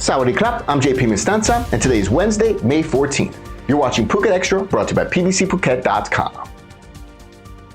Sawadee krap, I'm JP Mestanza, and today is Wednesday, May 14th. You're watching Phuket Xtra, brought to you by pbcphuket.com.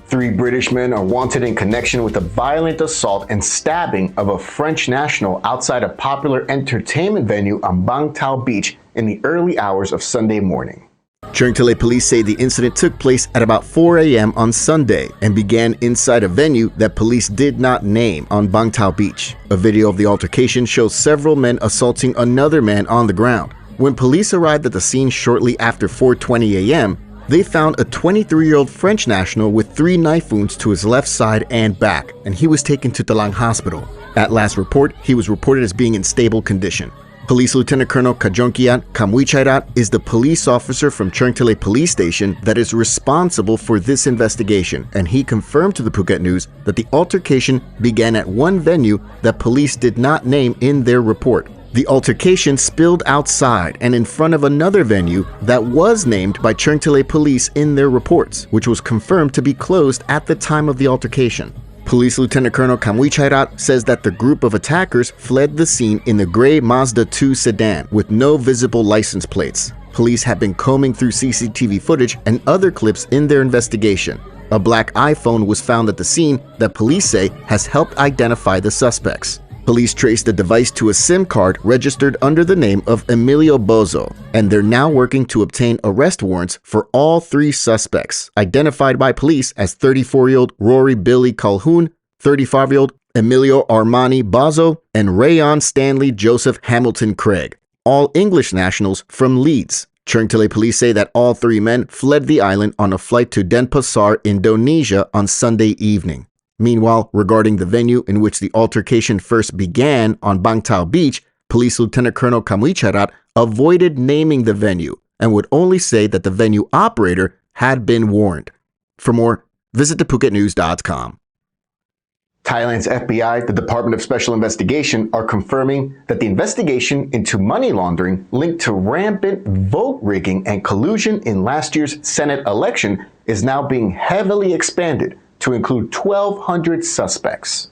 3 British men are wanted in connection with a violent assault and stabbing of a French national outside a popular entertainment venue on Bang Tao Beach in the early hours of Sunday morning. Chungtale police say the incident took place at about 4 a.m. on Sunday and began inside a venue that police did not name on Bang Tao Beach. A video of the altercation shows several men assaulting another man on the ground. When police arrived at the scene shortly after 4:20 a.m., they found a 23-year-old French national with 3 knife wounds to his left side and back, and he was taken to Talang Hospital. At last report, he was reported as being in stable condition. Police Lieutenant Colonel Kajongkiat Kamwichairat is the police officer from Chungtale Police Station that is responsible for this investigation, and he confirmed to the Phuket News that the altercation began at one venue that police did not name in their report. The altercation spilled outside and in front of another venue that was named by Chungtale Police in their reports, which was confirmed to be closed at the time of the altercation. Police Lieutenant Colonel Kamwichairat says that the group of attackers fled the scene in the gray Mazda 2 sedan with no visible license plates. Police have been combing through CCTV footage and other clips in their investigation. A black iPhone was found at the scene that police say has helped identify the suspects. Police traced the device to a SIM card registered under the name of Emilio Bozo, and they're now working to obtain arrest warrants for all 3 suspects, identified by police as 34-year-old Rory Billy Calhoun, 35-year-old Emilio Armani Bozo, and Rayon Stanley Joseph Hamilton Craig, all English nationals from Leeds. Chungtale police say that all 3 men fled the island on a flight to Denpasar, Indonesia on Sunday evening. Meanwhile, regarding the venue in which the altercation first began on Bang Tao Beach, Police Lieutenant Colonel Kamwichairat avoided naming the venue and would only say that the venue operator had been warned. For more, visit thephuket.news.com. Thailand's FBI, the Department of Special Investigation, are confirming that the investigation into money laundering linked to rampant vote rigging and collusion in last year's Senate election is now being heavily expanded to include 1,200 suspects.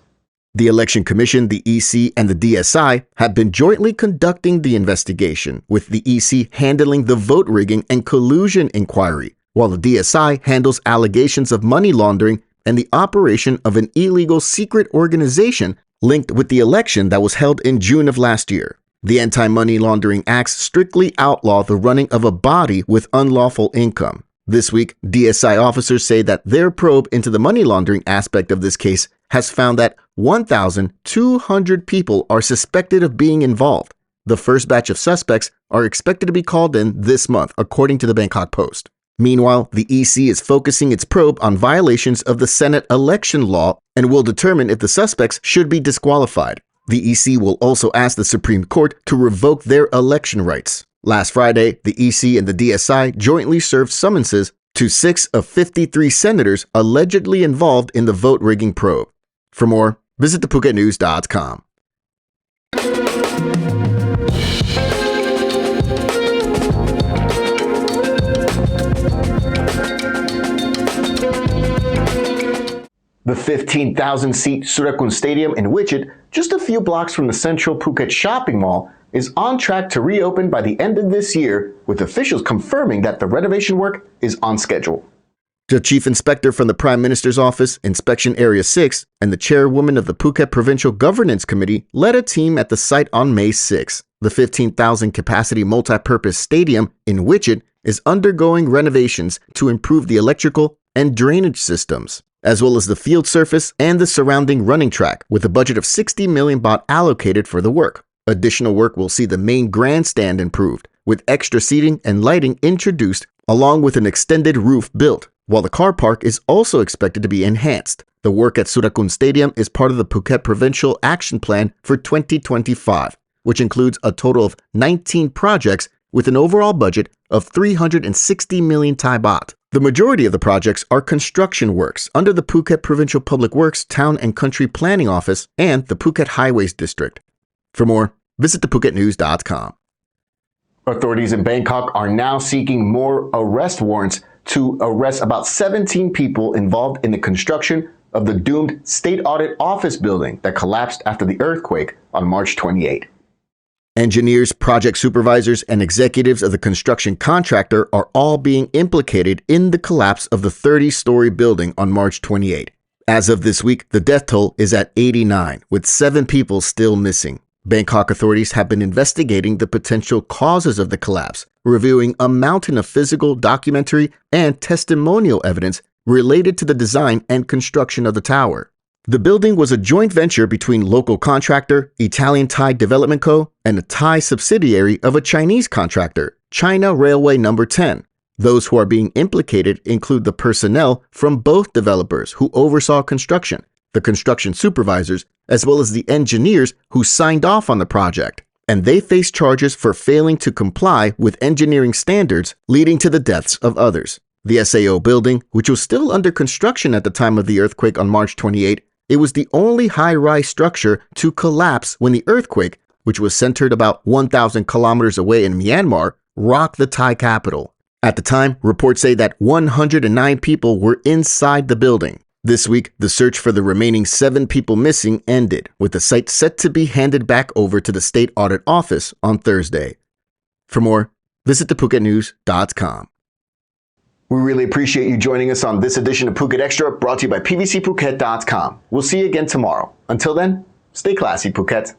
The Election Commission, the EC, and the DSI have been jointly conducting the investigation, with the EC handling the vote rigging and collusion inquiry, while the DSI handles allegations of money laundering and the operation of an illegal secret organization linked with the election that was held in June of last year. The Anti-Money Laundering Acts strictly outlaw the running of a body with unlawful income. This week, DSI officers say that their probe into the money laundering aspect of this case has found that 1,200 people are suspected of being involved. The first batch of suspects are expected to be called in this month, according to the Bangkok Post. Meanwhile, the EC is focusing its probe on violations of the Senate election law and will determine if the suspects should be disqualified. The EC will also ask the Supreme Court to revoke their election rights. Last Friday, the EC and the DSI jointly served summonses to 6 of 53 senators allegedly involved in the vote rigging probe. For more, visit thephuket.news.com. The 15,000-seat Surakul Stadium in Wichit, just a few blocks from the central Phuket shopping mall, is on track to reopen by the end of this year, with officials confirming that the renovation work is on schedule. The Chief Inspector from the Prime Minister's Office, Inspection Area 6, and the Chairwoman of the Phuket Provincial Governance Committee led a team at the site on May 6. The 15,000-capacity multi-purpose stadium in Wichit is undergoing renovations to improve the electrical and drainage systems, as well as the field surface and the surrounding running track, with a budget of 60 million baht allocated for the work. Additional work will see the main grandstand improved, with extra seating and lighting introduced, along with an extended roof built, while the car park is also expected to be enhanced. The work at Surakul Stadium is part of the Phuket Provincial Action Plan for 2025, which includes a total of 19 projects with an overall budget of 360 million Thai baht. The majority of the projects are construction works under the Phuket Provincial Public Works Town and Country Planning Office and the Phuket Highways District. For more, visit thephuket.news.com. Authorities in Bangkok are now seeking more arrest warrants to arrest about 17 people involved in the construction of the doomed State Audit Office building that collapsed after the earthquake on March 28. Engineers, project supervisors, and executives of the construction contractor are all being implicated in the collapse of the 30-story building on March 28. As of this week, the death toll is at 89, with 7 people still missing. Bangkok authorities have been investigating the potential causes of the collapse, reviewing a mountain of physical, documentary, and testimonial evidence related to the design and construction of the tower. The building was a joint venture between local contractor, Italian Thai Development Co., and a Thai subsidiary of a Chinese contractor, China Railway No. 10. Those who are being implicated include the personnel from both developers who oversaw construction, the construction supervisors, as well as the engineers who signed off on the project, and they face charges for failing to comply with engineering standards, leading to the deaths of others. The SAO building, which was still under construction at the time of the earthquake on March 28, it was the only high-rise structure to collapse when the earthquake, which was centered about 1,000 kilometers away in Myanmar, rocked the Thai capital. At the time, reports say that 109 people were inside the building. This week, the search for the remaining 7 people missing ended, with the site set to be handed back over to the State Audit Office on Thursday. For more, visit thephuket.com. We really appreciate you joining us on this edition of Phuket Xtra, brought to you by pbcphuket.com. We'll see you again tomorrow. Until then, stay classy, Phuket.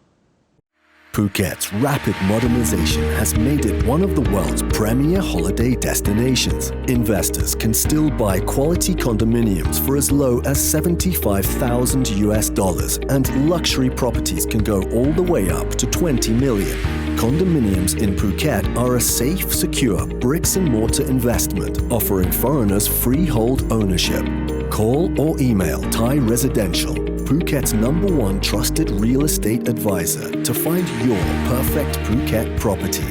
Phuket's rapid modernization has made it one of the world's premier holiday destinations. Investors can still buy quality condominiums for as low as $75,000, and luxury properties can go all the way up to $20 million. Condominiums in Phuket are a safe, secure bricks-and-mortar investment, offering foreigners freehold ownership. Call or email Thai Residential, Phuket's #1 trusted real estate advisor, to find your perfect Phuket property.